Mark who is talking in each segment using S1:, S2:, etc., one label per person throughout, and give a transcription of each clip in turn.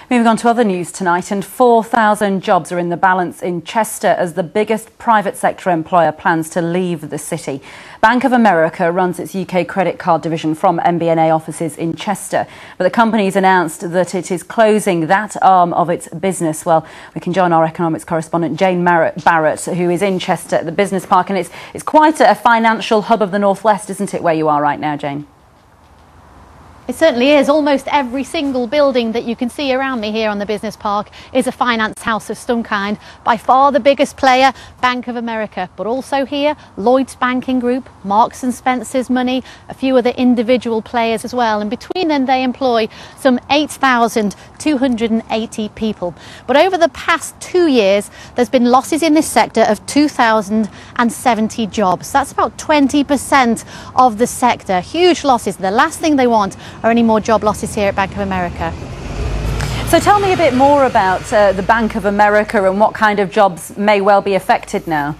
S1: Moving on to other news tonight, and 4,000 jobs are in the balance in Chester as the biggest private sector employer plans to leave the city. Bank of America runs its UK credit card division from MBNA offices in Chester, but the company's announced that it is closing that arm of its business. Well, we can join our economics correspondent Jane Barrett, who is in Chester at the business park, and it's quite a financial hub of the northwest, isn't it, where you are right now, Jane?
S2: It certainly is. Almost every single building that you can see around me here on the business park is a finance house of some kind. By far the biggest player, Bank of America, but also here Lloyd's Banking Group, Marks and Spencer's Money, a few other individual players as well, and between them they employ some 8,280 people. But over the past 2 years there's been losses in this sector of 2,070 jobs. That's about 20% of the sector. Huge losses. The last thing they want are any more job losses here at Bank of America.
S1: So tell me a bit more about the Bank of America and what kind of jobs may well be affected now.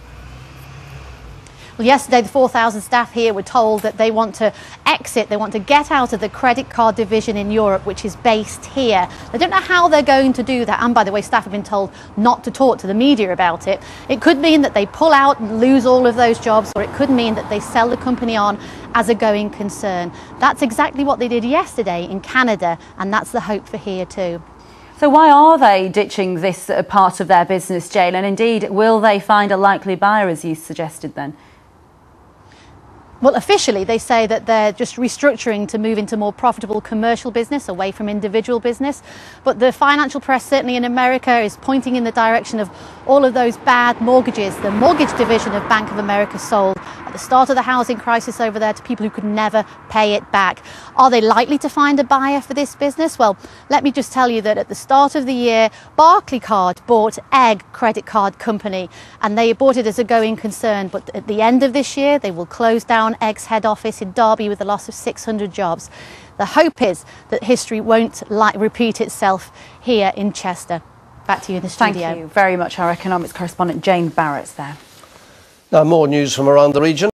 S2: Well, yesterday the 4,000 staff here were told that they want to exit, they want to get out of the credit card division in Europe, which is based here. They don't know how they're going to do that, and by the way, staff have been told not to talk to the media about it. It could mean that they pull out and lose all of those jobs, or it could mean that they sell the company on as a going concern. That's exactly what they did yesterday in Canada, and that's the hope for here too.
S1: So why are they ditching this part of their business, Jane? And indeed, will they find a likely buyer, as you suggested then?
S2: Well, officially they say that they're just restructuring to move into more profitable commercial business away from individual business. But the financial press, certainly in America, is pointing in the direction of all of those bad mortgages. The mortgage division of Bank of America sold at the start of the housing crisis over there to people who could never pay it back. Are they likely to find a buyer for this business? Well, let me just tell you that at the start of the year, Barclaycard bought Egg credit card company, and they bought it as a going concern. But at the end of this year, they will close down Egg's head office in Derby with a loss of 600 jobs. The hope is that history won't repeat itself here in Chester. Back to you in the studio.
S1: Thank you very much, our economics correspondent Jane Barrett there.
S3: Now more news from around the region.